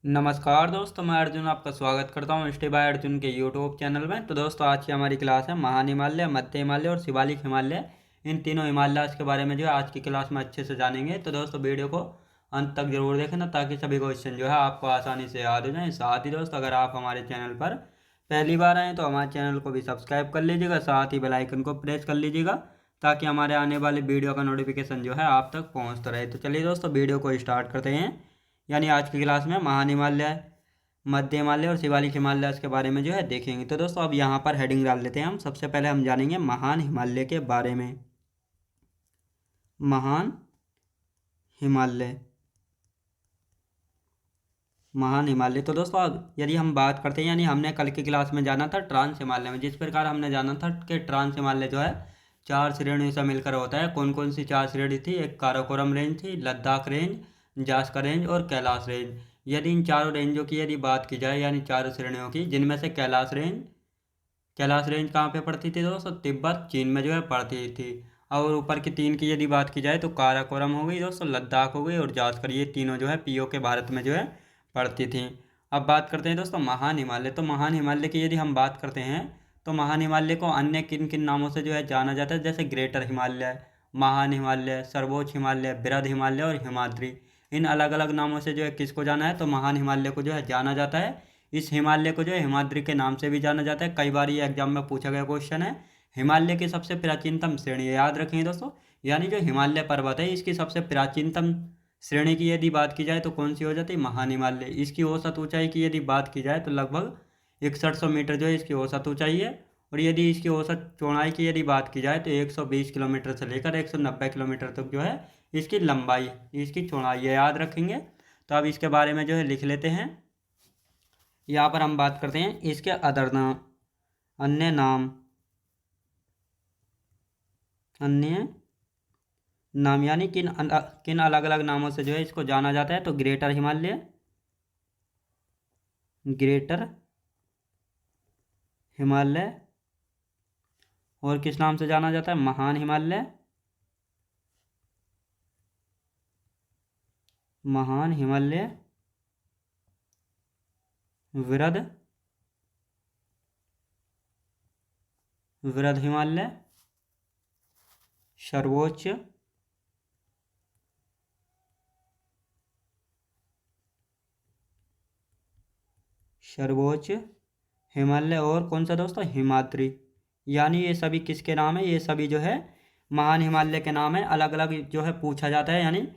नमस्कार दोस्तों, मैं अर्जुन आपका स्वागत करता हूँ स्टे बाय अर्जुन के यूट्यूब चैनल में। तो दोस्तों, आज की हमारी क्लास है महान हिमालय, मध्य हिमालय और शिवालिक हिमालय। इन तीनों हिमालयाज के बारे में जो है आज की क्लास में अच्छे से जानेंगे। तो दोस्तों, वीडियो को अंत तक जरूर देखना ताकि सभी क्वेश्चन जो है आपको आसानी से याद हो जाए। साथ ही दोस्तों, अगर आप हमारे चैनल पर पहली बार आए तो हमारे चैनल को भी सब्सक्राइब कर लीजिएगा, साथ ही बेल आइकन को प्रेस कर लीजिएगा ताकि हमारे आने वाले वीडियो का नोटिफिकेशन जो है आप तक पहुँचता रहे। तो चलिए दोस्तों, वीडियो को स्टार्ट करते हैं। यानी आज की क्लास में महान हिमालय, मध्य हिमालय और शिवालिक हिमालय के बारे में जो है देखेंगे। तो दोस्तों, अब यहाँ पर हेडिंग डाल लेते हैं हम। सबसे पहले हम जानेंगे महान हिमालय के बारे में। महान हिमालय, महान हिमालय। तो दोस्तों, अब यदि हम बात करते हैं, यानी हमने कल की क्लास में जाना था ट्रांस हिमालय में। जिस प्रकार हमने जाना था कि ट्रांस हिमालय जो है चार श्रेणियों से मिलकर होता है। कौन कौन सी चार श्रेणी थी? एक काराकोरम रेंज थी, लद्दाख रेंज, जास्कर रेंज और कैलाश रेंज। यदि इन चारों रेंजों की यदि बात की जाए, यानी चारों श्रेणियों की, जिनमें से कैलाश रेंज कहाँ पे पड़ती थी दोस्तों? तिब्बत चीन में जो है पड़ती थी। और ऊपर की तीन की यदि बात की जाए तो काराकोरम हो गई दोस्तों, लद्दाख हो गई और जास्कर। ये तीनों जो है पीओके भारत में जो है पड़ती थी। अब बात करते हैं दोस्तों महान हिमालय। तो महान हिमालय की यदि हम बात करते हैं तो महान हिमालय को अन्य किन किन नामों से जो है जाना जाता है, जैसे ग्रेटर हिमालय, महान हिमालय, सर्वोच्च हिमालय, बृहद हिमालय और हिमाद्री। इन अलग अलग नामों से जो है किसको जाना है? तो महान हिमालय को जो है जाना जाता है। इस हिमालय को जो है हिमाद्री के नाम से भी जाना जाता है। कई बार ये एग्जाम में पूछा गया क्वेश्चन है। हिमालय की सबसे प्राचीनतम श्रेणी है, याद रखेंगे दोस्तों। यानी जो हिमालय पर्वत है इसकी सबसे प्राचीनतम श्रेणी की यदि बात की जाए तो कौन सी हो जाती है? महान हिमालय। इसकी औसत ऊंचाई की यदि बात की जाए तो लगभग 6100 मीटर जो है इसकी औसत ऊंचाई है। और यदि इसकी औसत चौड़ाई की यदि बात की जाए तो 120 किलोमीटर से लेकर 190 किलोमीटर तक जो है इसकी लंबाई, इसकी चौड़ाई है, याद रखेंगे। तो अब इसके बारे में जो है लिख लेते हैं। यहाँ पर हम बात करते हैं इसके अदर नाम, अन्य नाम, अन्य नाम, यानी किन अलग अलग नामों से जो है इसको जाना जाता है। तो ग्रेटर हिमालय, ग्रेटर हिमालय। और किस नाम से जाना जाता है? महान हिमालय, महान हिमालय, वृहद वृहद हिमालय, सर्वोच्च सर्वोच्च हिमालय। और कौन सा दोस्तों? हिमाद्री। यानी ये सभी किसके नाम है? ये सभी जो है महान हिमालय के नाम है। अलग अलग जो है पूछा जाता है। यानी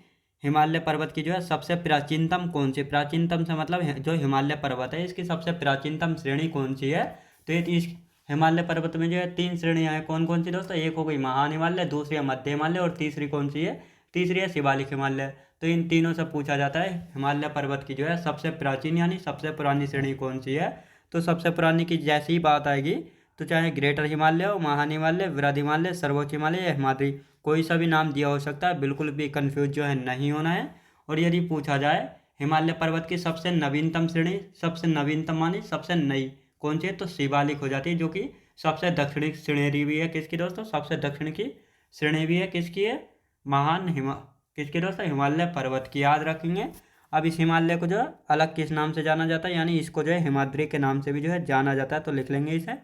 हिमालय पर्वत की जो है सबसे प्राचीनतम कौन सी? प्राचीनतम से मतलब जो हिमालय पर्वत है इसकी सबसे प्राचीनतम श्रेणी कौन सी है? तो ये इस हिमालय पर्वत में जो है तीन श्रेणियां हैं। कौन कौन सी दोस्तों? एक हो गई महान हिमालय, दूसरी है मध्य हिमालय और तीसरी कौन सी है? तीसरी है शिवालिक हिमालय। तो इन तीनों से पूछा जाता है हिमालय पर्वत की जो है सबसे प्राचीन यानी सबसे पुरानी श्रेणी कौन सी है। तो सबसे पुरानी की जैसी ही बात आएगी तो चाहे ग्रेटर हिमालय हो, महान हिमालय, वृहद हिमालय, सर्वोच्च हिमालय या हिमाद्री, कोई सा भी नाम दिया हो सकता है। बिल्कुल भी कंफ्यूज जो है नहीं होना है। और यदि पूछा जाए हिमालय पर्वत की सबसे नवीनतम श्रेणी, सबसे नवीनतम मानी सबसे नई कौन सी है? तो शिवालिक हो जाती है, जो कि सबसे दक्षिणी श्रेणी भी है। किसकी दोस्तों? सबसे दक्षिण की श्रेणी भी है। किसकी है? महान हिमा किसके दोस्तों? हिमालय पर्वत की, याद रखेंगे। अब इस हिमालय को जो है अलग किस नाम से जाना जाता है? यानी इसको जो है हिमाद्री के नाम से भी जो है जाना जाता है। तो लिख लेंगे इसे,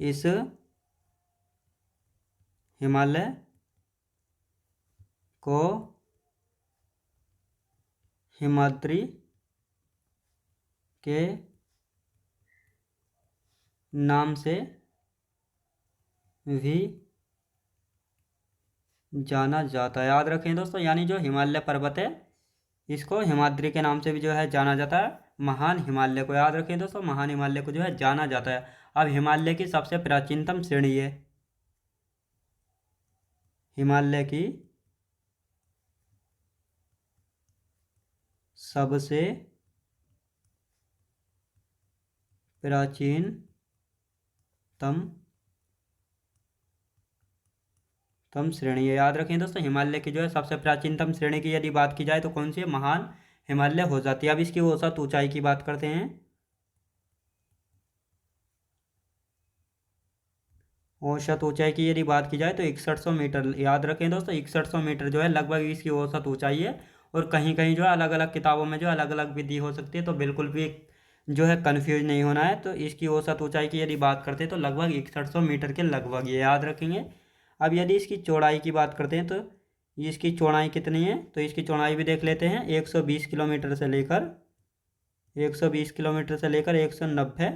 इस हिमालय को हिमाद्री के नाम से भी जाना जाता है, याद रखें दोस्तों। यानी जो हिमालय पर्वत है इसको हिमाद्री के नाम से भी जो है जाना जाता है। महान हिमालय को याद रखें दोस्तों, महान हिमालय को जो है जाना जाता है। अब हिमालय की सबसे प्राचीनतम श्रेणी है, हिमालय की सबसे प्राचीनतम श्रेणी है, याद रखें दोस्तों। हिमालय की जो है सबसे प्राचीनतम श्रेणी की यदि बात की जाए तो कौन सी है? महान हिमालय हो जाती है। अब इसकी औसत ऊंचाई की बात करते हैं। औसत ऊंचाई की यदि बात की जाए तो 6100 मीटर, याद रखें दोस्तों। 6100 मीटर जो है लगभग इसकी औसत ऊंचाई है। और कहीं कहीं जो है अलग अलग किताबों में जो अलग अलग विधि हो सकती है, तो बिल्कुल भी जो है कन्फ्यूज नहीं होना है। तो इसकी औसत ऊंचाई की यदि बात करते हैं तो लगभग 6100 मीटर के लगभग, ये याद रखेंगे। अब यदि इसकी चौड़ाई की बात करते हैं तो इसकी चौड़ाई कितनी है, तो इसकी चौड़ाई भी देख लेते हैं। 120 किलोमीटर से लेकर 120 किलोमीटर से लेकर 190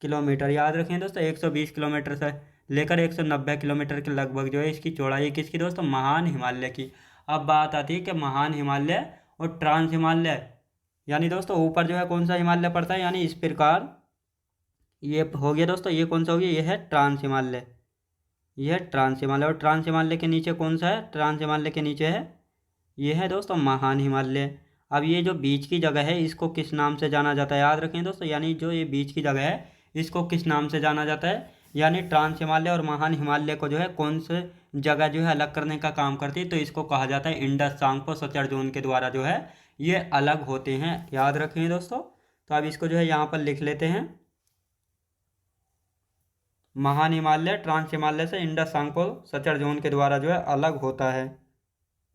किलोमीटर, याद रखें दोस्तों। 120 किलोमीटर से लेकर 190 किलोमीटर के लगभग जो है इसकी चौड़ाई किसकी दोस्तों, महान हिमालय की। अब बात आती है कि महान हिमालय और ट्रांस हिमालय, यानी दोस्तों ऊपर जो है कौन सा हिमालय पड़ता है, यानी इस प्रकार ये हो गया दोस्तों। ये कौन सा हो गया, ये है ट्रांस हिमालय, ये है ट्रांस हिमालय। और ट्रांस हिमालय के नीचे कौन सा है, ट्रांस हिमालय के नीचे है, ये है दोस्तों महान हिमालय। अब ये जो बीच की जगह है इसको किस नाम से जाना जाता है, याद रखें दोस्तों। यानी जो ये बीच की जगह है इसको किस नाम से जाना जाता है, यानी ट्रांस हिमालय और महान हिमालय को जो है कौन से जगह जो है अलग करने का काम करती है, तो इसको कहा जाता है इंडस सांगपो सचर जोन के द्वारा जो है ये अलग होते हैं, याद रखें दोस्तों। तो अब इसको जो है यहाँ पर लिख लेते हैं। महान हिमालय ट्रांस हिमालय से इंडस सांगपो सचर जोन के द्वारा जो है अलग होता है।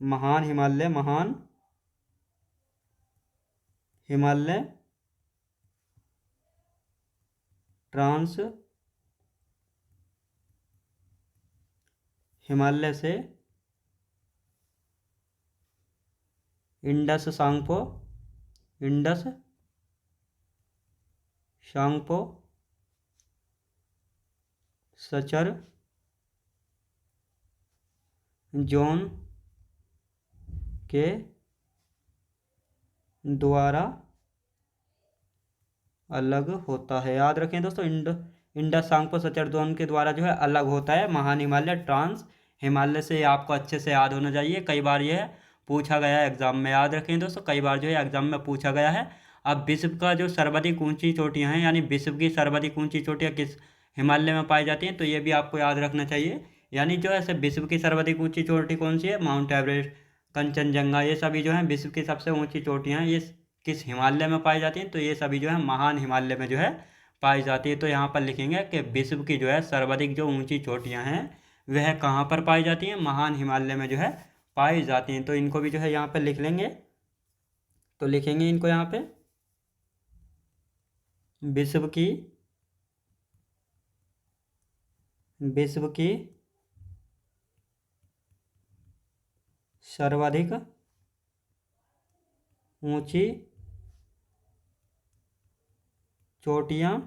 महान हिमालय, महान हिमालय ट्रांस हिमालय से इंडस सांगपो, इंडस सांगपो सचर जोन के द्वारा अलग होता है, याद रखें दोस्तों। इंडस सांगपो सचर जोन के द्वारा जो है अलग होता है महान हिमालय ट्रांस हिमालय से। ये आपको अच्छे से याद होना चाहिए, कई बार यह पूछा गया है एग्जाम में, याद रखें दोस्तों, कई बार जो है एग्जाम में पूछा गया है। अब विश्व का जो सर्वाधिक ऊंची चोटियां हैं, यानी विश्व की सर्वाधिक ऊंची चोटियां किस हिमालय में पाई जाती हैं, तो ये भी आपको याद रखना चाहिए। यानी जो है विश्व की सर्वाधिक ऊंची चोटी कौन सी है, माउंट एवरेस्ट, कंचनजंगा, ये सभी जो है विश्व की सबसे ऊंची चोटियां हैं, ये किस हिमालय में पाई जाती हैं, तो ये सभी जो है महान हिमालय में जो है पाई जाती है। तो यहाँ पर लिखेंगे कि विश्व की जो है सर्वाधिक जो ऊंची चोटियां हैं वह कहाँ पर पाई जाती हैं, महान हिमालय में जो है पाई जाती हैं। तो इनको भी जो है यहाँ पर लिख लेंगे। तो लिखेंगे इनको यहाँ पे, विश्व की सर्वाधिक ऊंची चोटियां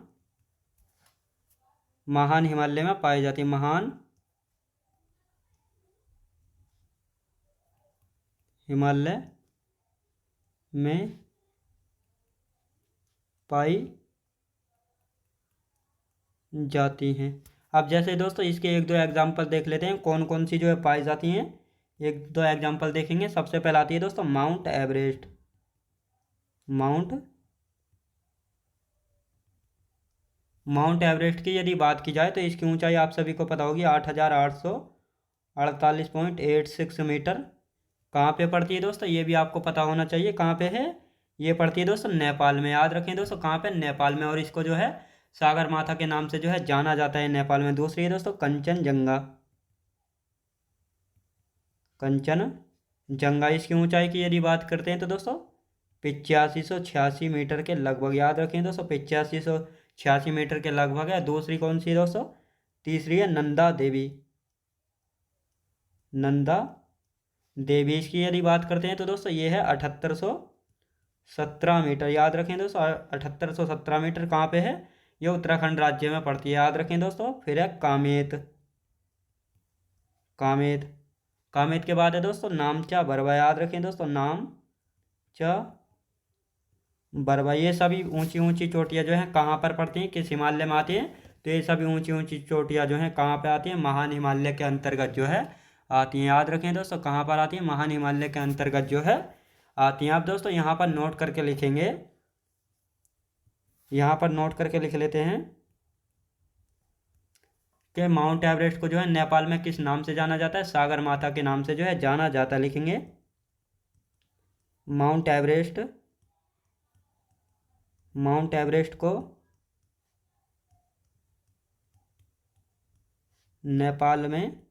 महान हिमालय में पाई जाती है, महान हिमालय में पाई जाती हैं। अब जैसे दोस्तों इसके एक दो एग्जांपल देख लेते हैं, कौन कौन सी जो है पाई जाती हैं, एक दो एग्जांपल देखेंगे। सबसे पहले आती है दोस्तों माउंट एवरेस्ट। माउंट एवरेस्ट की यदि बात की जाए तो इसकी ऊंचाई आप सभी को पता होगी 8848.86 मीटर। कहाँ पे पड़ती है दोस्तों, ये भी आपको पता होना चाहिए, कहाँ पे है, ये पड़ती है दोस्तों नेपाल में, याद रखें दोस्तों, कहाँ पे, नेपाल में। और इसको जो है सागर माथा के नाम से जो है जाना जाता है नेपाल में। दूसरी है दोस्तों कंचनजंगा, कंचनजंगा, इसकी ऊंचाई की यदि बात करते हैं तो दोस्तों 8586 मीटर के लगभग, याद रखें दोस्तों 8586 मीटर के लगभग है। दूसरी कौन सी है दोस्तों, तीसरी है नंदा देवी, नंदा देवी, इसकी यदि बात करते हैं तो दोस्तों ये है 7817 मीटर, याद रखें दोस्तों 7817 मीटर। कहाँ पे है, ये उत्तराखंड राज्य में पड़ती है, याद रखें दोस्तों। फिर है कामेत, कामेत, कामेत के बाद है दोस्तों नामचा बरवा, याद रखें दोस्तों नामचा बरवा। ये सभी ऊंची ऊंची चोटियां जो हैं कहाँ पर पड़ती हैं, किस हिमालय में आती हैं, तो ये सभी ऊंची ऊंची चोटियां जो हैं कहाँ पे आती हैं, महान हिमालय के अंतर्गत जो है आती हैं, याद रखें दोस्तों कहाँ पर आती हैं, महान हिमालय के अंतर्गत जो है आती हैं। आप दोस्तों यहाँ पर नोट करके लिखेंगे, यहाँ पर नोट करके लिख लेते हैं कि माउंट एवरेस्ट को जो है नेपाल में किस नाम से जाना जाता है, सागर माता के नाम से जो है जाना जाता है। लिखेंगे माउंट एवरेस्ट, माउंट एवरेस्ट को नेपाल में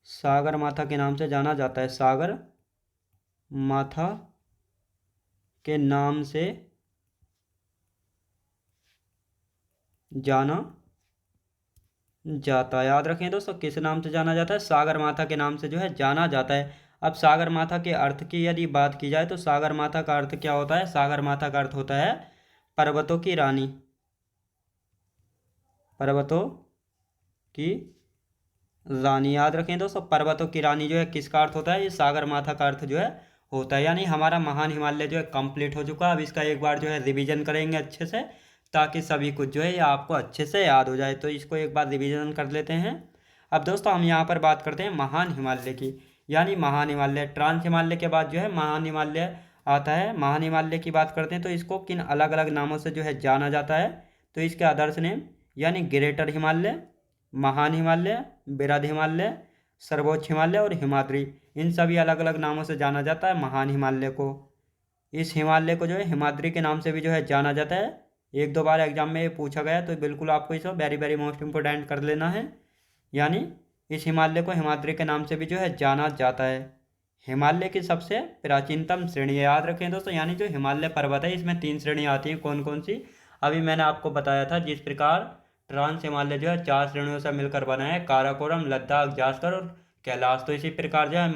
सागर माता के नाम से जाना जाता है, सागर माथा के नाम से जाना जाता है। याद रखें दोस्तों, किस नाम से जाना जाता है? सागर माथा के नाम से जो है जाना जाता है। अब सागर माथा के अर्थ की यदि बात की जाए तो सागर माथा का अर्थ क्या होता है? सागर माथा का अर्थ होता है पर्वतों की रानी। पर्वतों की रानी, याद रखें दोस्तों, पर्वतों की रानी जो है किसका अर्थ होता है? ये सागर माथा का अर्थ जो है होता है। यानी हमारा महान हिमालय जो है कंप्लीट हो चुका है। अब इसका एक बार जो है रिवीजन करेंगे अच्छे से, ताकि सभी कुछ जो है ये आपको अच्छे से याद हो जाए। तो इसको एक बार रिवीजन कर लेते हैं। अब दोस्तों हम यहाँ पर बात करते हैं महान हिमालय की। यानी महान हिमालय, ट्रांस हिमालय के बाद जो है महान हिमालय आता है। महान हिमालय की बात करते हैं तो इसको किन अलग अलग नामों से जो है जाना जाता है? तो इसके आदर्श नेम यानी ग्रेटर हिमालय, महान हिमालय, बृहद हिमालय, सर्वोच्च हिमालय और हिमाद्री, इन सभी अलग अलग नामों से जाना जाता है महान हिमालय को। इस हिमालय को जो है हिमाद्री के नाम से भी जो है जाना जाता है। एक दो बार एग्जाम में ये पूछा गया, तो बिल्कुल आपको इसे वेरी वेरी मोस्ट इम्पोर्टेंट कर लेना है। यानी इस हिमालय को हिमाद्री के नाम से भी जो है जाना जाता है। हिमालय की सबसे प्राचीनतम श्रेणी है, याद रखें दोस्तों। यानी जो हिमालय पर्वत है इसमें 3 श्रेणियाँ आती हैं। कौन कौन सी? अभी मैंने आपको बताया था। जिस प्रकार ट्रांस हिमालय जो है 4 श्रेणियों से मिलकर बना है, काराकोरम, लद्दाख, जास्कर और कैलाश। तो इसी प्रकार जो है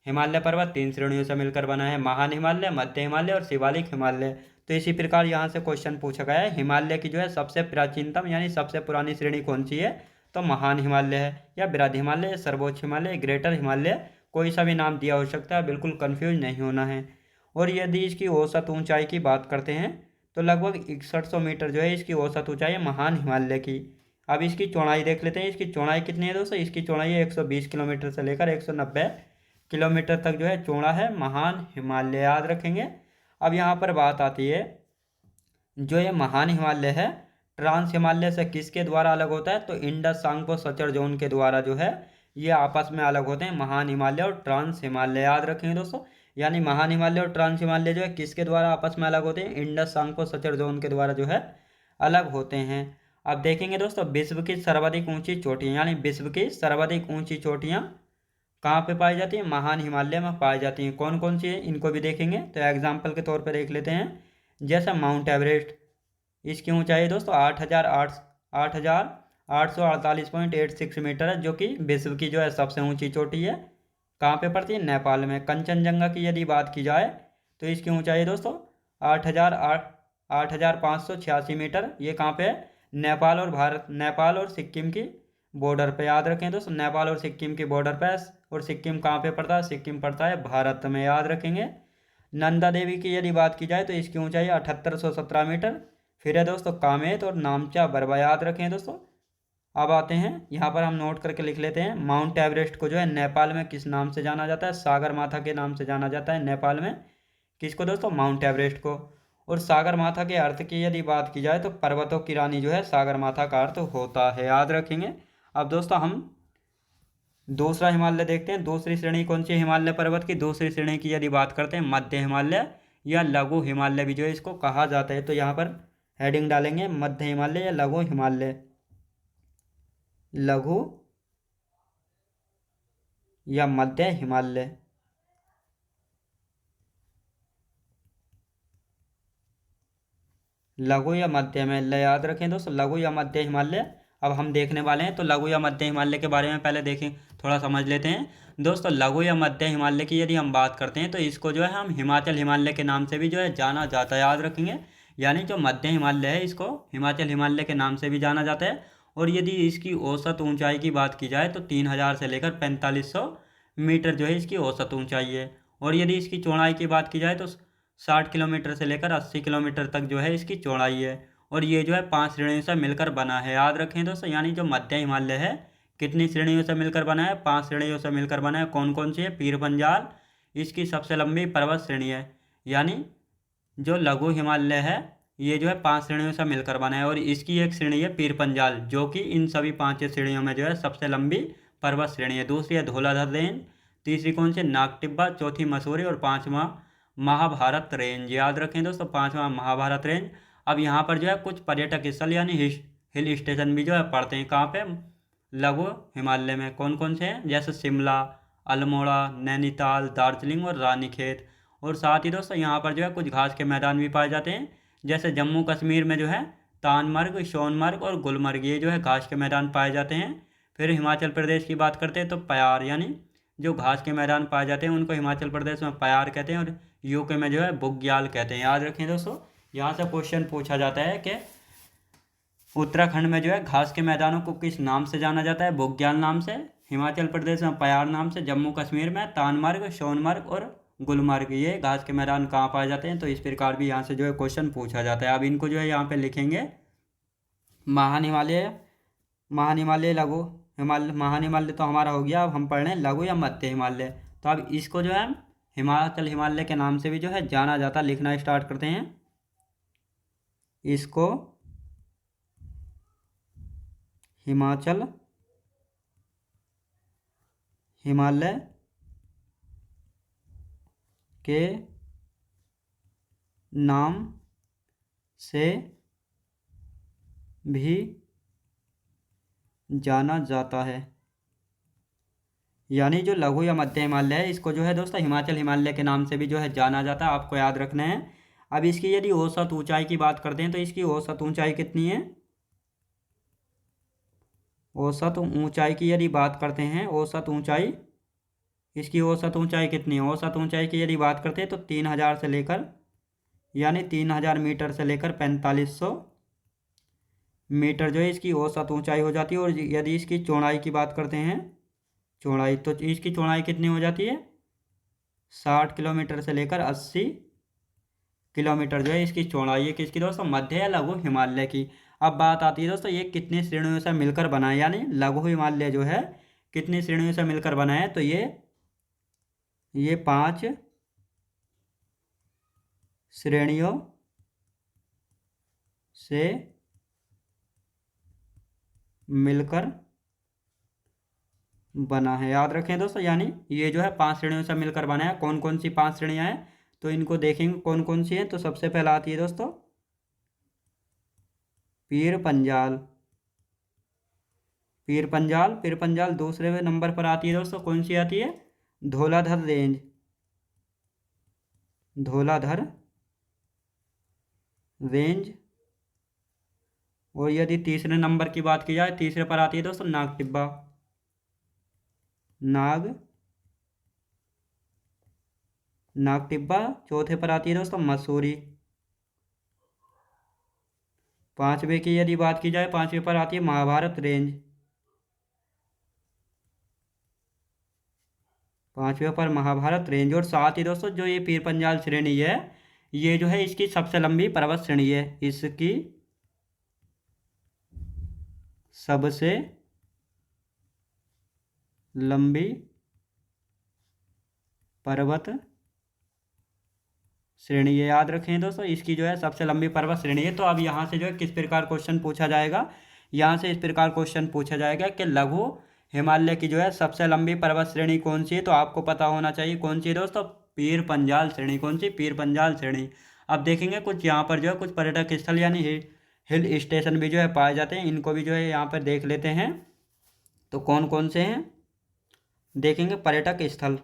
हिमालय पर्वत 3 श्रेणियों से मिलकर बना है, महान हिमालय, मध्य हिमालय और शिवालिक हिमालय। तो इसी प्रकार यहाँ से क्वेश्चन पूछा गया है, हिमालय की जो है सबसे प्राचीनतम यानी सबसे पुरानी श्रेणी कौन सी है? तो महान हिमालय है, या बृहद हिमालय, सर्वोच्च हिमालय, ग्रेटर हिमालय, कोई सा भी नाम दिया हो सकता है, बिल्कुल कंफ्यूज नहीं होना है। और यदि इसकी औसत ऊंचाई की बात करते हैं तो लगभग 6100 मीटर जो है इसकी औसत ऊंचाई है महान हिमालय की। अब इसकी चौड़ाई देख लेते हैं। इसकी चौड़ाई कितनी है दोस्तों? इसकी चौड़ाई है 120 किलोमीटर से लेकर 190 किलोमीटर तक जो है चौड़ा है महान हिमालय, याद रखेंगे। अब यहाँ पर बात आती है, जो ये महान हिमालय है ट्रांस हिमालय से किसके द्वारा अलग होता है? तो इंडस सांगपो सचर जोन के द्वारा जो है ये आपस में अलग होते हैं, महान हिमालय और ट्रांस हिमालय, याद रखेंगे दोस्तों। यानी महान हिमालय और ट्रांस हिमालय जो है किसके द्वारा आपस में अलग होते हैं? इंडस सांगपो सचर जोन के द्वारा जो है अलग होते हैं। अब देखेंगे दोस्तों, विश्व की सर्वाधिक ऊंची चोटियां, यानी विश्व की सर्वाधिक ऊंची चोटियां कहाँ पे पाई जाती है? महान हिमालय में पाई जाती हैं। कौन कौन सी है इनको भी देखेंगे। तो एग्जाम्पल के तौर पर देख लेते हैं, जैसा माउंट एवरेस्ट, इसकी ऊंचाई दोस्तों 8,848.86 मीटर है, जो कि विश्व की जो है सबसे ऊंची चोटी है। कहाँ पे पड़ती है? नेपाल में। कंचनजंगा की यदि बात की जाए तो इसकी ऊंचाई दोस्तों 8,586 मीटर। ये कहाँ पे है? नेपाल और भारत, नेपाल और सिक्किम की बॉर्डर पे, याद रखें दोस्तों, नेपाल और सिक्किम की बॉर्डर पे। और सिक्किम कहाँ पे पड़ता है? सिक्किम पड़ता है भारत में, याद रखेंगे। नंदा देवी की यदि बात की जाए तो इसकी ऊंचाई 7817 मीटर। फिर है दोस्तों कामेत और नामचा बरवा, याद रखें दोस्तों। अब आते हैं, यहाँ पर हम नोट करके लिख लेते हैं। माउंट एवरेस्ट को जो है नेपाल में किस नाम से जाना जाता है? सागर माथा के नाम से जाना जाता है नेपाल में। किसको दोस्तों? माउंट एवरेस्ट को। और सागर माथा के अर्थ की यदि बात की जाए तो पर्वतों की रानी जो है सागर माथा का अर्थ होता है, याद रखेंगे। अब दोस्तों हम दूसरा हिमालय देखते हैं। दूसरी श्रेणी कौन सी है हिमालय पर्वत की? दूसरी श्रेणी की यदि बात करते हैं मध्य हिमालय या लघु हिमालय भी जो है इसको कहा जाता है। तो यहाँ पर हेडिंग डालेंगे मध्य हिमालय या लघु हिमालय। लघु या मध्य हिमालय, लघु या मध्य हिमालय, याद रखें दोस्तों, लघु या मध्य हिमालय। अब हम देखने वाले हैं, तो लघु या मध्य हिमालय के बारे में पहले देखें, थोड़ा समझ लेते हैं दोस्तों। लघु या मध्य हिमालय की यदि हम बात करते हैं तो इसको जो है हम हिमाचल हिमालय के नाम से भी जो है जाना जाता है, याद रखेंगे। यानी जो मध्य हिमालय है इसको हिमाचल हिमालय के नाम से भी जाना जाता है। और यदि इसकी औसत ऊंचाई की बात की जाए तो 3000 से लेकर 4500 मीटर जो है इसकी औसत ऊंचाई है। और यदि इसकी चौड़ाई की बात की जाए तो 60 किलोमीटर से लेकर 80 किलोमीटर तक जो है इसकी चौड़ाई है। और ये जो है 5 श्रेणियों से मिलकर बना है, याद रखें दोस्तों। यानी जो मध्य हिमालय है कितनी श्रेणियों से मिलकर बना है? 5 श्रेणियों से मिलकर बना है। कौन कौन सी है? पीर पंजाल इसकी सबसे लंबी पर्वत श्रेणी है। यानी जो लघु हिमालय है ये जो है 5 श्रेणियों से मिलकर बना है। और इसकी एक श्रेणी है पीर पंजाल, जो कि इन सभी 5 श्रेणियों में जो है सबसे लंबी पर्वत श्रेणी है। दूसरी है धौलाधर रेंज, तीसरी कौन सी? नागटिब्बा, चौथी मसूरी और 5वां महाभारत रेंज, याद रखें दोस्तों, 5वां महाभारत रेंज। अब यहाँ पर जो है कुछ पर्यटक स्थल यानी हिल स्टेशन भी जो है पड़ते हैं। कहाँ पे? लघु हिमालय में। कौन कौन से हैं? जैसे शिमला, अल्मोड़ा, नैनीताल, दार्जिलिंग और रानीखेत। और साथ ही दोस्तों यहाँ पर जो है कुछ घास के मैदान भी पाए जाते हैं, जैसे जम्मू कश्मीर में जो है तानमर्ग, सोनमर्ग और गुलमर्ग, ये जो है घास के मैदान पाए जाते हैं। फिर हिमाचल प्रदेश की बात करते हैं तो प्यार, यानी जो घास के मैदान पाए जाते हैं उनको हिमाचल प्रदेश में प्यार कहते हैं, और यूके में जो है बुग्याल कहते हैं। याद रखें दोस्तों, यहाँ से क्वेश्चन पूछा जाता है कि उत्तराखंड में जो है घास के मैदानों को किस नाम से जाना जाता है? बुग्याल नाम से। हिमाचल प्रदेश में प्यार नाम से। जम्मू कश्मीर में तानमर्ग, सोनमर्ग और गुलमर्ग, ये घास के मैदान कहाँ पाए जाते हैं? तो इस प्रकार भी यहाँ से जो है क्वेश्चन पूछा जाता है। अब इनको जो है यहाँ पे लिखेंगे। महान हिमालय, महान हिमालय, लघु हिमालय। महान हिमालय तो हमारा हो गया। अब हम पढ़ रहे हैं लघु या मध्य हिमालय। तो अब इसको जो है हिमाचल हिमालय के नाम से भी जो है जाना जाता है। लिखना स्टार्ट करते हैं। इसको हिमाचल हिमालय के नाम से भी जाना जाता है। यानी जो लघु या मध्य हिमालय है, इसको जो है दोस्तों हिमाचल हिमालय के नाम से भी जो है जाना जाता है। आपको याद रखना है। अब इसकी यदि औसत ऊंचाई की बात करते हैं तो इसकी औसत ऊंचाई कितनी है? औसत ऊंचाई की यदि बात करते हैं, औसत ऊंचाई, इसकी औसत ऊंचाई कितनी है? औसत ऊंचाई की यदि बात करते हैं तो 3000 से लेकर, यानी 3000 मीटर से लेकर 4500 मीटर जो है इसकी औसत ऊंचाई हो जाती है। और यदि इसकी चौड़ाई की बात करते हैं, चौड़ाई, तो इसकी चौड़ाई कितनी हो जाती है? 60 किलोमीटर से लेकर 80 किलोमीटर जो है इसकी चौड़ाई है। किसकी दोस्तों? मध्य या लघु हिमालय की। अब बात आती है दोस्तों ये कितनी श्रेणियों से मिलकर बना है, यानी लघु हिमालय जो है कितनी श्रेणियों से मिलकर बना है? तो ये 5 श्रेणियों से मिलकर बना है। याद रखें दोस्तों, यानी ये जो है 5 श्रेणियों से मिलकर बना है। कौन कौन सी 5 श्रेणियां हैं तो इनको देखेंगे कौन कौन सी हैं। तो सबसे पहला आती है दोस्तों पीर पंजाल। पीर पंजाल, पीर पंजाल। दूसरे नंबर पर आती है दोस्तों, कौन सी आती है? Dhauladhar range, Dhauladhar range. और यदि तीसरे नंबर की बात की जाए, तीसरे पर आती है दोस्तों नाग टिब्बा, नाग नाग टिब्बा। चौथे पर आती है दोस्तों मसूरी। पांचवे की यदि बात की जाए, पांचवे पर आती है महाभारत रेंज। पांचवे पर महाभारत रेंज। और साथ ही दोस्तों जो ये पीर पंजाल श्रेणी है, ये जो है इसकी सबसे लंबी पर्वत श्रेणी है। इसकी सबसे लंबी पर्वत श्रेणी है। याद रखें दोस्तों, इसकी जो है सबसे लंबी पर्वत श्रेणी है। तो अब यहाँ से जो है किस प्रकार क्वेश्चन पूछा जाएगा? यहाँ से इस प्रकार क्वेश्चन पूछा जाएगा कि लघु हिमालय की जो है सबसे लंबी पर्वत श्रेणी कौन सी है? तो आपको पता होना चाहिए कौन सी है दोस्तों? पीर पंजाल श्रेणी। कौन सी? पीर पंजाल श्रेणी। अब देखेंगे कुछ यहाँ पर जो है कुछ पर्यटक स्थल यानी हिल स्टेशन भी जो है पाए जाते हैं। इनको भी जो है यहाँ पर देख लेते हैं। तो कौन कौन से हैं देखेंगे। पर्यटक स्थल,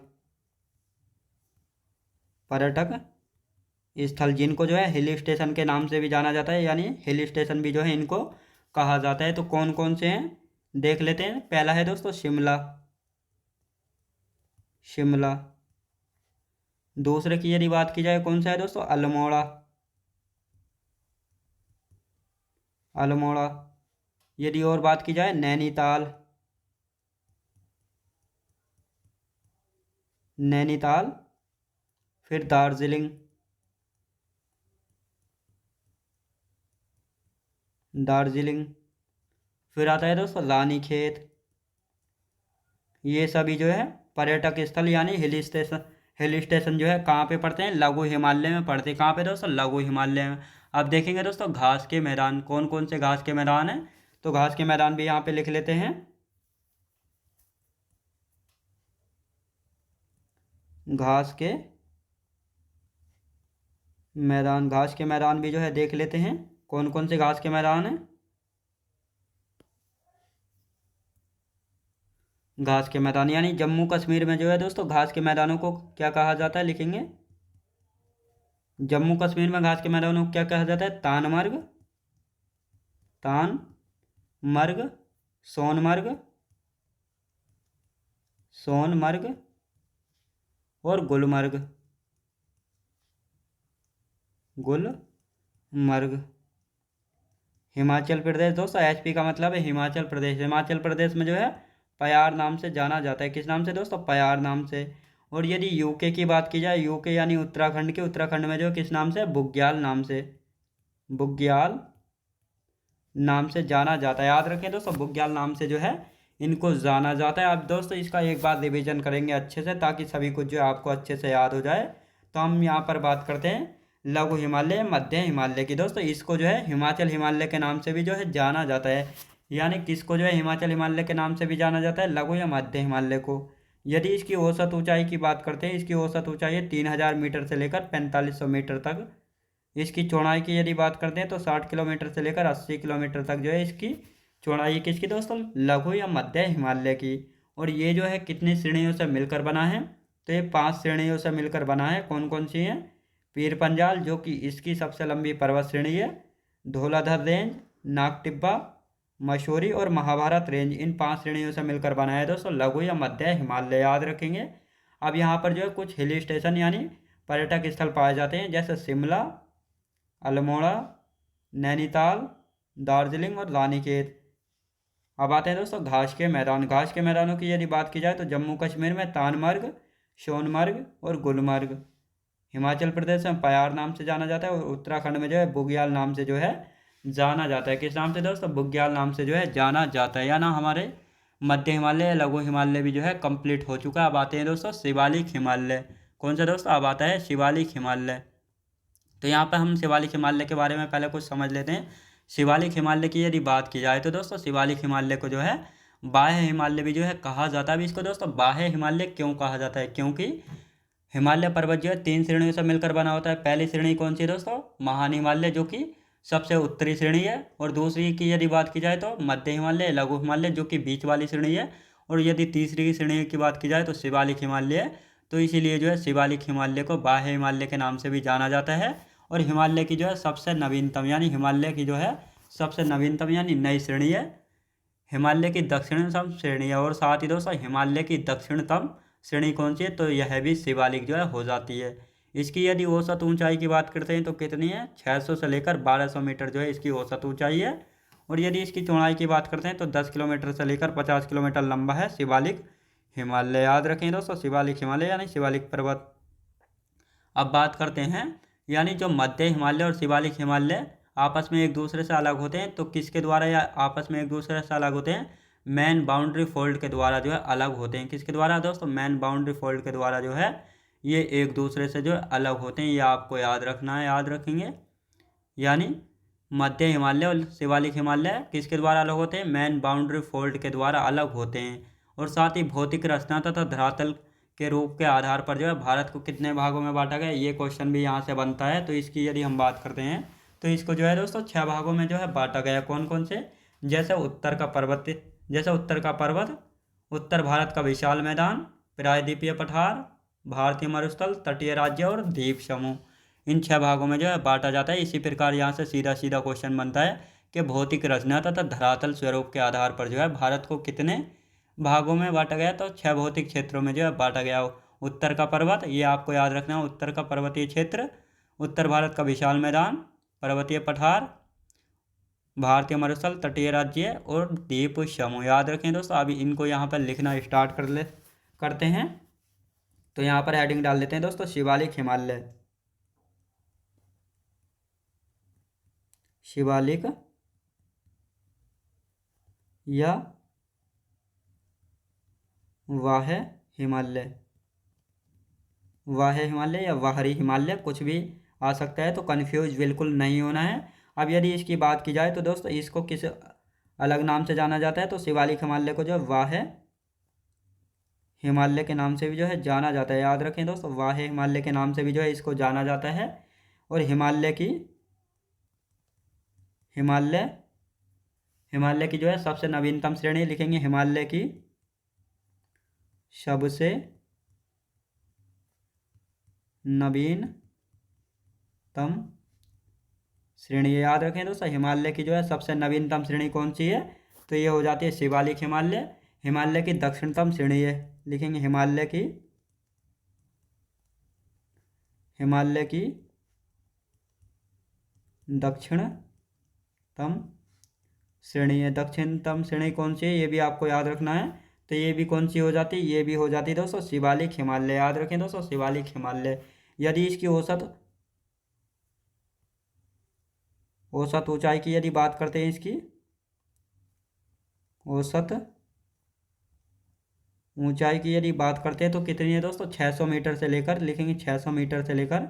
पर्यटक स्थल जिनको जो है हिल स्टेशन के नाम से भी जाना जाता है, यानी हिल स्टेशन भी जो है इनको कहा जाता है। तो कौन कौन से हैं देख लेते हैं। पहला है दोस्तों शिमला, शिमला। दूसरे की यदि बात की जाए, कौन सा है दोस्तों? अल्मोड़ा, अल्मोड़ा। यदि और बात की जाए नैनीताल, नैनीताल। फिर दार्जिलिंग, दार्जिलिंग। फिर आता है दोस्तों रानीखेत। ये सभी जो है पर्यटक स्थल यानी हिल स्टेशन, हिल स्टेशन जो है कहाँ पे पड़ते हैं? लघु हिमालय में पड़ते हैं। कहाँ पे दोस्तों? लघु हिमालय में। अब देखेंगे दोस्तों घास के मैदान, कौन कौन से घास के मैदान हैं? तो घास के मैदान भी यहाँ पे लिख लेते हैं। घास के मैदान, घास के मैदान भी जो है देख लेते हैं। कौन कौन से घास के मैदान हैं? घास के मैदान, यानी जम्मू कश्मीर में जो है दोस्तों घास के मैदानों को क्या कहा जाता है, लिखेंगे जम्मू कश्मीर में घास के मैदानों को क्या कहा जाता है, तानमर्ग, तानमर्ग, सोनमर्ग, सोनमर्ग और गुलमर्ग, गुलमर्ग। हिमाचल प्रदेश दोस्तों, एचपी का मतलब है हिमाचल प्रदेश। हिमाचल प्रदेश में जो है पयार नाम से जाना जाता है। किस नाम से दोस्तों, पयार नाम से। और यदि यूके की बात की जाए, यूके यानी उत्तराखंड के, उत्तराखंड में जो किस नाम से, बुग्याल नाम से, बुग्याल नाम से जाना जाता है। याद रखें दोस्तों, बुग्याल नाम से जो है इनको जाना जाता है। अब दोस्तों इसका एक बार रिवीजन करेंगे अच्छे से, ताकि सभी कुछ जो है आपको अच्छे से याद हो जाए। तो हम यहाँ पर बात करते हैं लघु हिमालय, मध्य हिमालय की। दोस्तों इसको जो है हिमाचल हिमालय के नाम से भी जो है जाना जाता है। यानी किसको जो है हिमाचल हिमालय के नाम से भी जाना जाता है, लघु या मध्य हिमालय को। यदि इसकी औसत ऊंचाई की बात करते हैं, इसकी औसत ऊंचाई है 3000 मीटर से लेकर 4500 मीटर तक। इसकी चौड़ाई की यदि बात करते हैं तो 60 किलोमीटर से लेकर 80 किलोमीटर तक जो है इसकी चौड़ाई किसकी दोस्तों, लघु या मध्य हिमालय की। और ये जो है कितनी श्रेणियों से मिलकर बना है, तो ये 5 श्रेणियों से मिलकर बना है। कौन कौन सी हैं, पीर पंजाल जो कि इसकी सबसे लंबी पर्वत श्रेणी है, धौलाधर रेंज, नागटिब्बा, मसूरी और महाभारत रेंज, इन 5 श्रेणियों से मिलकर बना है दोस्तों लघु या मध्य हिमालय। याद रखेंगे। अब यहाँ पर जो है कुछ हिल स्टेशन यानी पर्यटक स्थल पाए जाते हैं, जैसे शिमला, अल्मोड़ा, नैनीताल, दार्जिलिंग और रानीखेत। अब आते हैं दोस्तों घास के मैदान। घास के मैदानों की यदि बात की जाए तो जम्मू कश्मीर में तानमर्ग, सोनमर्ग और गुलमर्ग। हिमाचल प्रदेश में पयार नाम से जाना जाता है। और उत्तराखंड में जो है बुग्याल नाम से जो है जाना जाता है। किस नाम से दोस्तों, बुग्याल नाम से जो है जाना जाता है। या ना हमारे मध्य हिमालय, लघु हिमालय भी जो है कंप्लीट हो चुका है। अब आते हैं दोस्तों शिवालिक हिमालय। कौन सा दोस्तों, अब आता है शिवालिक हिमालय। तो यहाँ पर हम शिवालिक हिमालय के बारे में पहले कुछ समझ लेते हैं। शिवालिक हिमालय की यदि बात की जाए तो दोस्तों शिवालिक हिमालय को जो है बाह्य हिमालय भी जो है कहा जाता है। अब इसको दोस्तों बाह्य हिमालय क्यों कहा जाता है, क्योंकि हिमालय पर्वत जो है 3 श्रेणियों से मिलकर बना होता है। पहली श्रेणी कौन सी है दोस्तों, महान हिमालय जो कि सबसे उत्तरी श्रेणी है। और दूसरी की यदि बात की जाए तो मध्य हिमालय, लघु हिमालय जो कि बीच वाली श्रेणी है। और यदि तीसरी श्रेणी की बात की जाए तो शिवालिक हिमालय है। तो इसीलिए जो है शिवालिक हिमालय को बाह्य हिमालय के नाम से भी जाना जाता है। और हिमालय की जो है सबसे नवीनतम, यानी हिमालय की जो है सबसे नवीनतम यानी नई श्रेणी है, हिमालय की दक्षिणतम श्रेणी है। और साथ ही दोस्तों हिमालय की दक्षिणतम श्रेणी कौन सी है, तो यह भी शिवालिक जो है हो जाती है। इसकी यदि औसत ऊंचाई की बात करते हैं तो कितनी है, 600 से लेकर 1200 मीटर जो है इसकी औसत ऊंचाई है। और यदि इसकी चौड़ाई की बात करते हैं तो 10 किलोमीटर से लेकर 50 किलोमीटर लंबा है शिवालिक हिमालय। याद रखें दोस्तों, शिवालिक हिमालय यानी शिवालिक पर्वत। अब बात करते हैं, यानी जो मध्य हिमालय और शिवालिक हिमालय आपस में एक दूसरे से अलग होते हैं, तो किसके द्वारा या आपस में एक दूसरे से अलग होते हैं, मैन बाउंड्री फोल्ड के द्वारा जो है अलग होते हैं। किसके द्वारा दोस्तों, मैन बाउंड्री फोल्ड के द्वारा जो है ये एक दूसरे से जो है अलग होते हैं। ये आपको याद रखना है, याद रखेंगे। यानी मध्य हिमालय और शिवालिक हिमालय किसके द्वारा अलग होते हैं, मैन बाउंड्री फोल्ड के द्वारा अलग होते हैं। और साथ ही भौतिक रचना तथा धरातल के रूप के आधार पर जो है भारत को कितने भागों में बांटा गया, ये क्वेश्चन भी यहाँ से बनता है। तो इसकी यदि हम बात करते हैं तो इसको जो है दोस्तों 6 भागों में जो है बांटा गया। कौन कौन से, जैसे उत्तर का पर्वत, उत्तर भारत का विशाल मैदान, प्रायद्वीपीय पठार, भारतीय मरुस्थल, तटीय राज्य और द्वीप समूह, इन 6 भागों में जो है बांटा जाता है। इसी प्रकार यहाँ से सीधा सीधा क्वेश्चन बनता है कि भौतिक रचना तथा धरातल स्वरूप के आधार पर जो है भारत को कितने भागों में बांटा गया, तो 6 भौतिक क्षेत्रों में जो है बांटा गया। उत्तर का पर्वत, ये आपको याद रखना है, उत्तर का पर्वतीय क्षेत्र, उत्तर भारत का विशाल मैदान, पर्वतीय पठार, भारतीय मरुस्थल, तटीय राज्य और द्वीप समूह। याद रखें दोस्तों। अभी इनको यहाँ पर लिखना स्टार्ट करते हैं। तो यहाँ पर हेडिंग डाल देते हैं दोस्तों, शिवालिक हिमालय, शिवालिक या वाह्य हिमालय, वाह्य हिमालय या बाहरी हिमालय, कुछ भी आ सकता है, तो कन्फ्यूज बिल्कुल नहीं होना है। अब यदि इसकी बात की जाए तो दोस्तों इसको किस अलग नाम से जाना जाता है, तो शिवालिक हिमालय को जो है वाह्य हिमालय के नाम से भी जो है जाना जाता है। याद रखें दोस्तों, वाह्य हिमालय के नाम से भी जो है इसको जाना जाता है। और हिमालय की जो है सबसे नवीनतम श्रेणी लिखेंगे, हिमालय की सबसे नवीनतम श्रेणी। याद रखें दोस्तों, हिमालय की जो है सबसे नवीनतम श्रेणी कौन सी है, तो ये हो जाती है शिवालिक हिमालय। हिमालय की दक्षिणतम श्रेणी है, लिखेंगे हिमालय की दक्षिणतम श्रेणी है। दक्षिणतम श्रेणी कौन सी है ये भी आपको याद रखना है। तो ये भी कौन सी हो जाती है, ये भी हो जाती है दोस्तों शिवालिक हिमालय। याद रखें दोस्तों, शिवालिक हिमालय। यदि इसकी औसत ऊंचाई की यदि बात करते हैं, इसकी औसत ऊंचाई की यदि बात करते हैं तो कितनी है दोस्तों, 600 मीटर से लेकर, लिखेंगे 600 मीटर से लेकर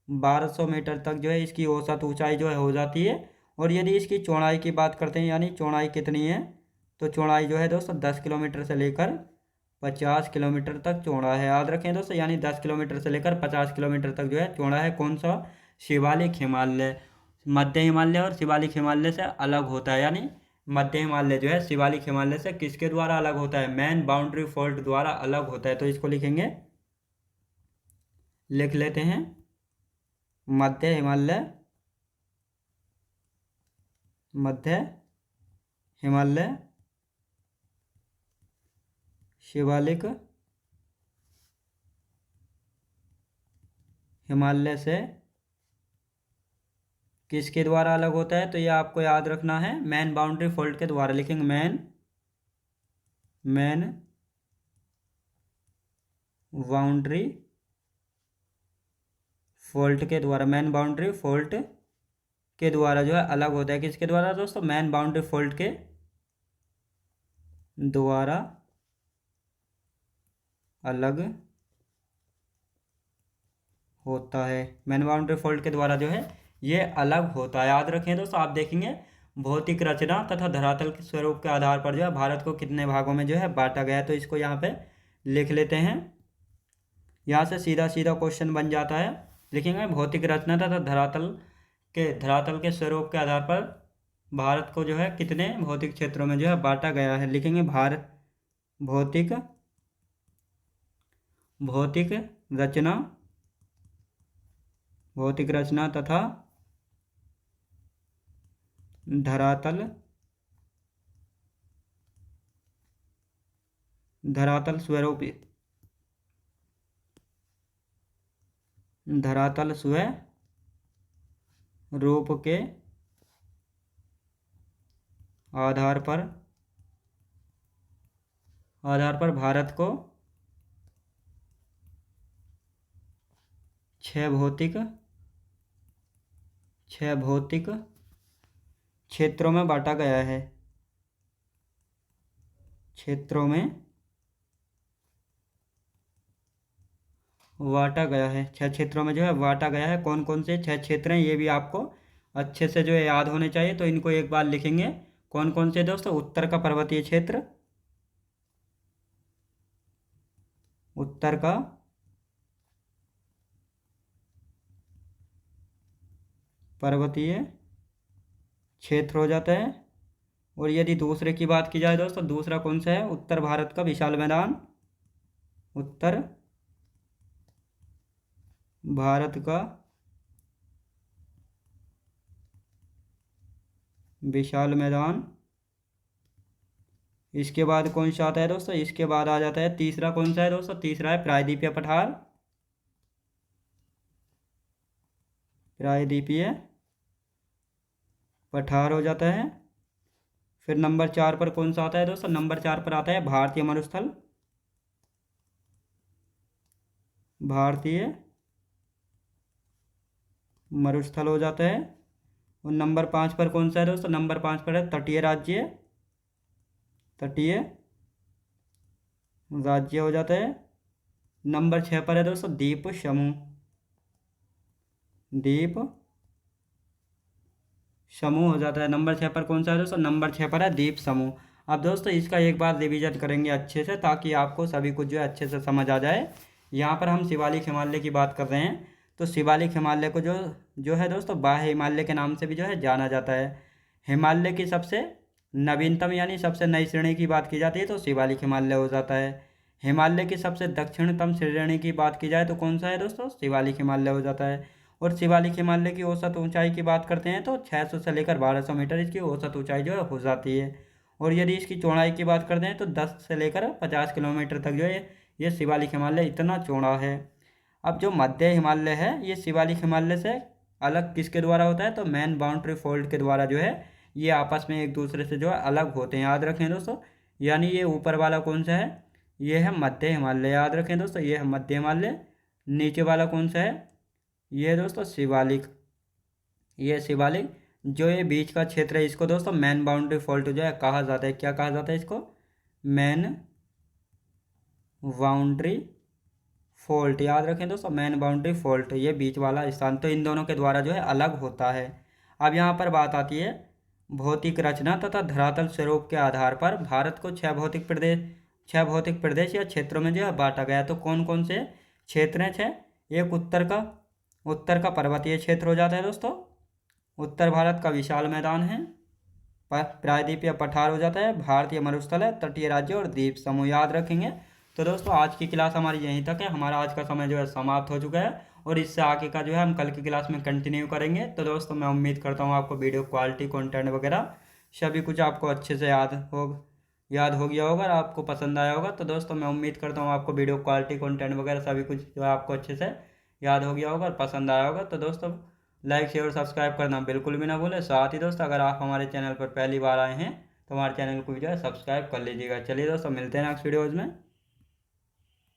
1200 मीटर तक जो है इसकी औसत ऊंचाई जो है हो जाती है। और यदि इसकी चौड़ाई की बात करते हैं, यानी चौड़ाई कितनी है, तो चौड़ाई जो है दोस्तों 10 किलोमीटर से लेकर 50 किलोमीटर तक चौड़ा है। याद रखें दोस्तों, यानी 10 किलोमीटर से लेकर 50 किलोमीटर तक जो है चौड़ा है। कौन सा, शिवालिक हिमालय। मध्य हिमालय और शिवालिक हिमालय से अलग होता है, यानी मध्य हिमालय जो है शिवालिक हिमालय से किसके द्वारा अलग होता है, मेन बाउंड्री फॉल्ट द्वारा अलग होता है। तो इसको लिखेंगे, लिख लेते हैं, मध्य हिमालय, मध्य हिमालय शिवालिक हिमालय से किसके द्वारा अलग होता है, तो ये आपको याद रखना है, मेन बाउंड्री फॉल्ट के द्वारा। लिखेंगे मेन बाउंड्री फॉल्ट के द्वारा, मेन बाउंड्री फॉल्ट के द्वारा जो है अलग होता है। किसके द्वारा दोस्तों, मेन बाउंड्री फॉल्ट के द्वारा अलग होता है। मेन बाउंड्री फॉल्ट के द्वारा जो है ये अलग होता है। याद रखें दोस्तों, आप देखेंगे भौतिक रचना तथा धरातल के स्वरूप के आधार पर जो है भारत को कितने भागों में जो है बांटा गया है। तो इसको यहाँ पे लिख लेते हैं, यहाँ से सीधा सीधा क्वेश्चन बन जाता है। लिखेंगे भौतिक रचना तथा धरातल के स्वरूप के आधार पर भारत को जो है कितने भौतिक क्षेत्रों में जो है बांटा गया है। लिखेंगे भौतिक रचना तथा धरातल स्वरूप के आधार पर भारत को 6 भौतिक क्षेत्रों में बांटा गया है। क्षेत्रों में बांटा गया है, 6 क्षेत्रों में जो है बांटा गया है। कौन कौन से 6 क्षेत्र हैं ये भी आपको अच्छे से जो है याद होने चाहिए। तो इनको एक बार लिखेंगे, कौन कौन से दोस्तों, उत्तर का पर्वतीय क्षेत्र, उत्तर का पर्वतीय क्षेत्र हो जाता है। और यदि दूसरे की बात की जाए दोस्तों, दूसरा कौन सा है, उत्तर भारत का विशाल मैदान, उत्तर भारत का विशाल मैदान। इसके बाद कौन सा आता है दोस्तों, इसके बाद आ जाता है तीसरा, कौन सा है दोस्तों, तीसरा है प्रायद्वीपीय पठार, प्रायद्वीपीय पठार हो जाता है। फिर नंबर 4 पर कौन सा आता है दोस्तों, नंबर 4 पर आता है भारतीय मरुस्थल, भारतीय मरुस्थल हो जाता है। और नंबर 5 पर कौन सा है दोस्तों, नंबर 5 पर है तटीय राज्य हो जाता है। नंबर 6 पर है दोस्तों द्वीप समूह हो जाता है। नंबर 6 पर कौन सा है दोस्तों, नंबर 6 पर है द्वीप समूह। अब दोस्तों इसका एक बार रिवीजन करेंगे अच्छे से, ताकि आपको सभी कुछ जो है अच्छे से समझ आ जाए। यहाँ पर हम शिवालिक हिमालय की बात कर रहे हैं, तो शिवालिक हिमालय को जो है दोस्तों बाह्य हिमालय के नाम से भी जो है जाना जाता है। हिमालय की सबसे नवीनतम यानी सबसे नई श्रेणी की बात की जाती है तो शिवालिक हिमालय हो जाता है। हिमालय की सबसे दक्षिणतम श्रेणी की बात की जाए तो कौन सा है दोस्तों, शिवालिक हिमालय हो जाता है। और शिवालिक हिमालय की औसत ऊंचाई की बात करते हैं तो 600 से लेकर 1200 मीटर इसकी औसत ऊंचाई जो है हो जाती है। और यदि इसकी चौड़ाई की बात करते हैं तो 10 से लेकर 50 किलोमीटर तक जो है ये शिवालिक हिमालय इतना चौड़ा है। अब जो मध्य हिमालय है ये शिवालिक हिमालय से अलग किसके द्वारा होता है, तो मेन बाउंड्री फोल्ड के द्वारा जो है ये आपस में एक दूसरे से जो है अलग होते हैं, याद रखें दोस्तों। यानी ये ऊपर वाला कौन सा है, ये है मध्य हिमालय, याद रखें दोस्तों, ये है मध्य हिमालय। नीचे वाला कौन सा है, ये है दोस्तों शिवालिक, ये शिवालिक। जो ये बीच का क्षेत्र है इसको दोस्तों मेन बाउंड्री फॉल्ट जो है कहा जाता है, क्या कहा जाता है इसको, मेन बाउंड्री फॉल्ट, याद रखें दोस्तों, मेन बाउंड्री फॉल्ट, ये बीच वाला स्थान तो इन दोनों के द्वारा जो है अलग होता है। अब यहाँ पर बात आती है भौतिक रचना तथा धरातल स्वरूप के आधार पर भारत को 6 भौतिक प्रदेश या क्षेत्रों में जो है बांटा गया। तो कौन कौन से क्षेत्र हैं 6, एक उत्तर का पर्वतीय क्षेत्र हो जाता है दोस्तों, उत्तर भारत का विशाल मैदान है, प्रायद्वीपीय पठार हो जाता है, भारतीय मरुस्थल है, तटीय राज्य और द्वीप समूह, याद रखेंगे। तो दोस्तों आज की क्लास हमारी यहीं तक है, हमारा आज का समय जो है समाप्त हो चुका है और इससे आगे का जो है हम कल की क्लास में कंटिन्यू करेंगे। तो दोस्तों मैं उम्मीद करता हूँ आपको वीडियो क्वालिटी कंटेंट वगैरह सभी कुछ आपको अच्छे से याद हो गया होगा और आपको पसंद आया होगा। तो दोस्तों मैं उम्मीद करता हूँ आपको वीडियो क्वालिटी कंटेंट वगैरह सभी कुछ जो है आपको अच्छे से याद हो गया होगा और पसंद आया होगा। तो दोस्तों लाइक शेयर और सब्सक्राइब करना बिल्कुल भी ना भूलें। साथ ही दोस्तों अगर आप हमारे चैनल पर पहली बार आए हैं तो हमारे चैनल को भी जो है सब्सक्राइब कर लीजिएगा। चलिए दोस्तों मिलते हैं नेक्स्ट वीडियोज़ में।